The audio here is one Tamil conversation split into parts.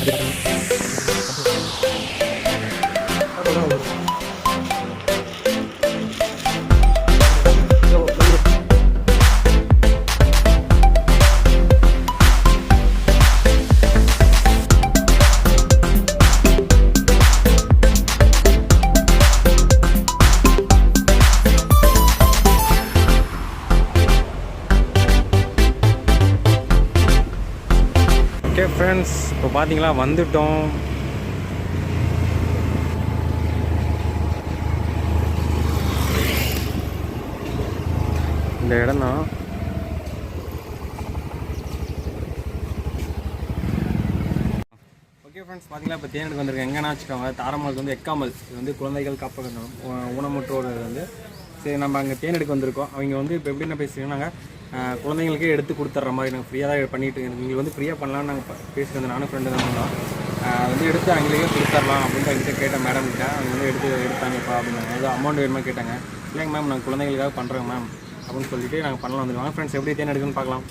ஓகே ஃப்ரெண்ட்ஸ், இப்போ பார்த்தீங்களா வந்துட்டோம். இந்த இடம் தான். ஓகே ஃப்ரெண்ட்ஸ், பார்த்தீங்களா இப்போ தேனெடுக்கு வந்திருக்கேன். எங்கன்னா வச்சுக்கோங்க, தாரமலுக்கு வந்து எக்காமல், இது வந்து குழந்தைகள் காப்பகம், ஊனமுற்றோர் வந்து. சரி, நம்ம அங்கே தேனெடுக்கு வந்திருக்கோம். அவங்க வந்து இப்போ எப்படி என்ன பேசுகிறீங்கன்னா, நாங்கள் குழந்தைங்களுக்கே எடுத்து கொடுத்துட்ற மாதிரி நாங்கள் ஃப்ரீயாக தான் பண்ணிட்டு நீங்கள் வந்து ஃப்ரீயாக பண்ணலான்னு நாங்கள் பேசிட்டு வந்தோம். நானும் ஃப்ரெண்டு தான் வந்தோம். வந்து எடுத்து அவங்களுக்கே கொடுத்துடலாம் அப்படின்ட்டு அவங்ககிட்ட கேட்டேன். மேடம் கிட்ட அவங்க வந்து எடுத்தாங்கப்பா அப்படின்னாங்க. அது அமௌண்ட் வேணுமா கேட்டாங்க. இல்லைங்க மேம், நாங்கள் குழந்தைங்களுக்காக பண்ணுறோங்க மேம் அப்படின்னு சொல்லிட்டு நாங்கள் பண்ணலாம் வந்துடுவாங்க. ஃப்ரெண்ட்ஸ், எப்படி தேன் எடுக்குன்னு பார்க்கலாம்.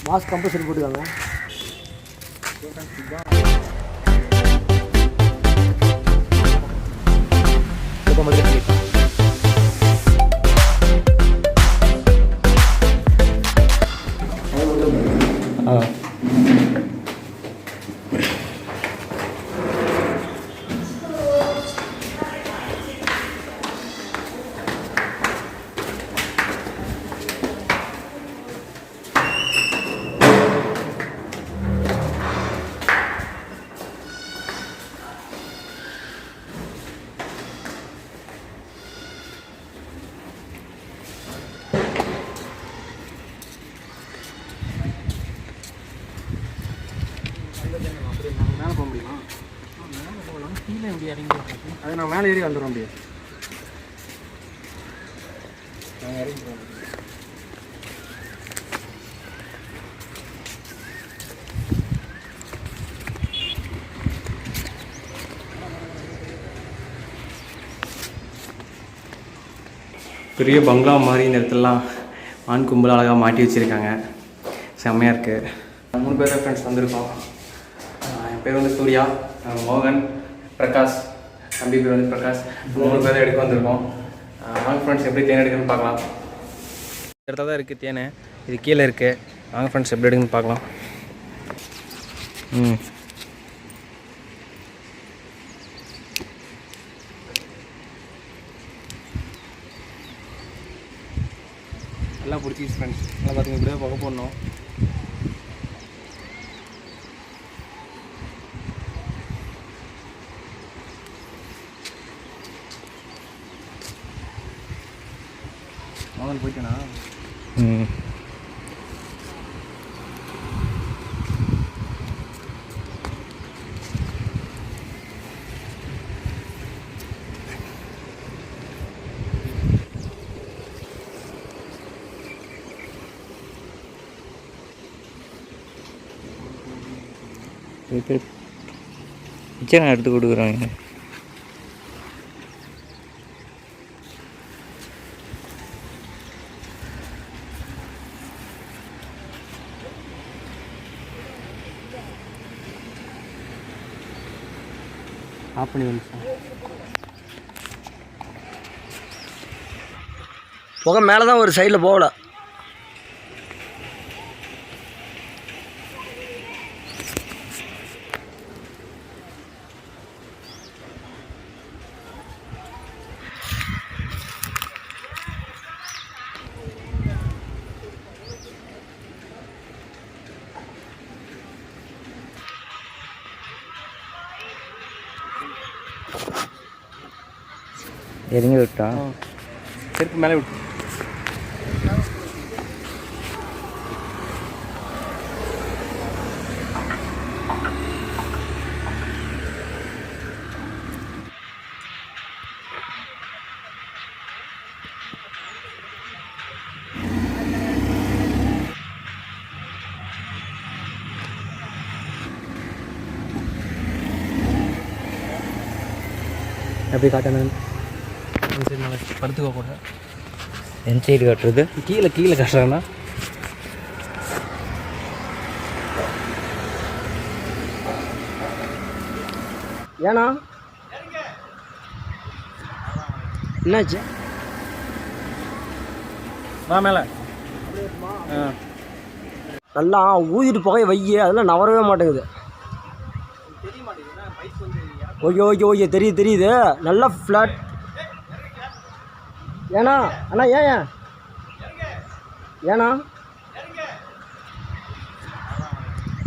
மாஸ்க் கம்பல்சரி போட்டுக்காங்க. மேலே போக முடியுமா? மேலே போகலாம். கீழே எப்படி இறங்கி அது நான் மேலே ஏறி வந்துடும். அப்படியே நாங்கள் இறங்கிடுவோம். பெரிய பங்களா மாதிரி இந்த இடத்துலலாம் ஆண் கும்பல் அழகாக மாட்டி வச்சுருக்காங்க. செம்மையாக இருக்குது. 3 பேர் ஃப்ரெண்ட்ஸ் வந்திருக்கோம். என் பேர் வந்து சூர்யா, மோகன், பிரகாஷ். தம்பி பேர் வந்து பிரகாஷ். 3 பேர் எடுக்க வந்திருக்கோம். வாங்க ஃப்ரெண்ட்ஸ், எப்படி தேன் எடுக்குன்னு பார்க்கலாம். இந்த இடத்துல தான் இருக்குது தேன். இது கீழே இருக்குது. வாங்க ஃப்ரெண்ட்ஸ், எப்படி எடுக்குன்னு பார்க்கலாம். நல்லா பிடிச்சிச்சு ஃப்ரெண்ட்ஸ். நல்லா பார்த்துங்க, இப்படியே புகை போடணும். மோகன் போயிட்டேனா? கிச்சனை எடுத்து கொடுக்குறாங்க. ஆஃப் பண்ணி வந்துச்சு. புகை மேலே தான் ஒரு சைடில் போகல. இறங்கி விட்டா செருப்பு மேலே விட்டு. எப்படி காட்டணும்? சரி, நாளைக்கு படுத்துக்க கூட. எந்த சைடு காட்டுறது? கீழே கட்டுறாங்கண்ணா. ஏண்ணா என்னாச்சு? வா மேலே. நல்லா ஊதிட்டு புகையை வைய, அதெல்லாம் நவரவே மாட்டேங்குது. ஓகே தெரியுது நல்லா ஃப்ளாட். ஏண்ணா அண்ணா ஏண்ணா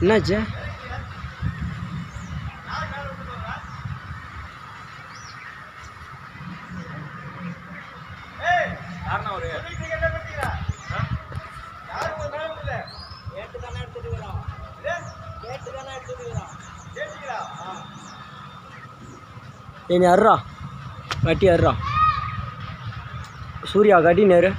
என்னாச்சு? நீ அர்றா கட்டி அர்றா சூர்யா கட்டி நேரு.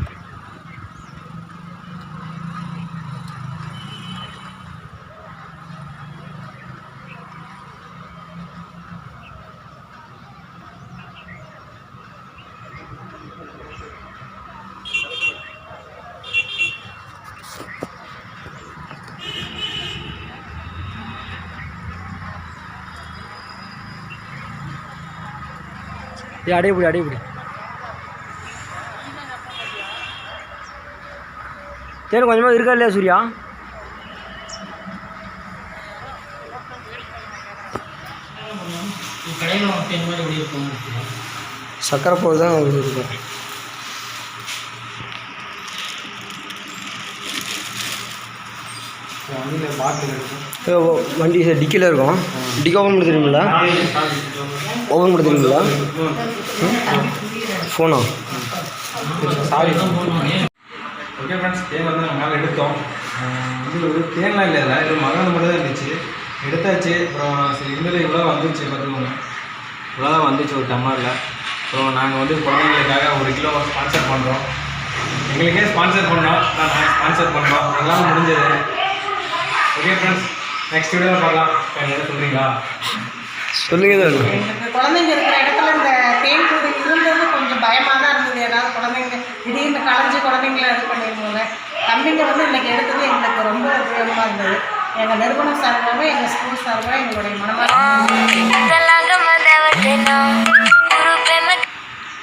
அடையப்படி தேன் கொஞ்சமாக இருக்கா இல்லையா சூர்யா? சக்கரை போல் தான் இருக்கும். வண்டி டிக்கியில் இருக்கும். டிக்கி ஓப்பன் பண்ண தெரியுங்களா? ஓப்பன் பண்ண தெரியுங்களா? ஃபோனா? சாரி. ஓகே ஃப்ரெண்ட்ஸ், தேன் வந்து நாங்கள் மேலே எடுத்தோம். இது ஒரு தேன்லாம் இல்லை, இது மகன் மட்டும் தான் இருந்துச்சு. எடுத்தாச்சு. அப்புறம் சரி இருந்தது இவ்வளோ வந்துச்சு, பார்த்துக்கோங்க. இவ்வளோ தான் வந்துச்சு ஒரு டம்ளரில். அப்புறம் நாங்கள் வந்து குழந்தைங்களுக்காக 1 கிலோ ஸ்பான்சர் பண்ணுறோம். எங்களுக்கே ஸ்பான்சர் பண்ணோம், நாங்கள் ஸ்பான்சர் பண்ணுறோம். எல்லாம் முடிஞ்சது. ஓகே ஃப்ரெண்ட்ஸ், நெக்ஸ்ட் வீடியோவில் பார்க்கலாம். என்ன சொல்கிறீங்களா? சொல்லுங்க. எங்களுக்கு குழந்தைங்க இருக்கிற இடத்துல இந்த தேன் கூடு இருந்தது கொஞ்சம் பயமாக தான் இருந்தது. ஏதாவது குழந்தைங்க திடீர்னு களைஞ்சி குழந்தைங்கள இது பண்ணிடுவாங்க. தம்பிங்க வந்து இன்றைக்கி எடுத்தது எங்களுக்கு ரொம்ப உபயோகமாக இருந்தது. எங்கள் நிறுவனம் சார்பாக, எங்கள் ஸ்கூல் சார்பாக எங்களுடைய மனமாக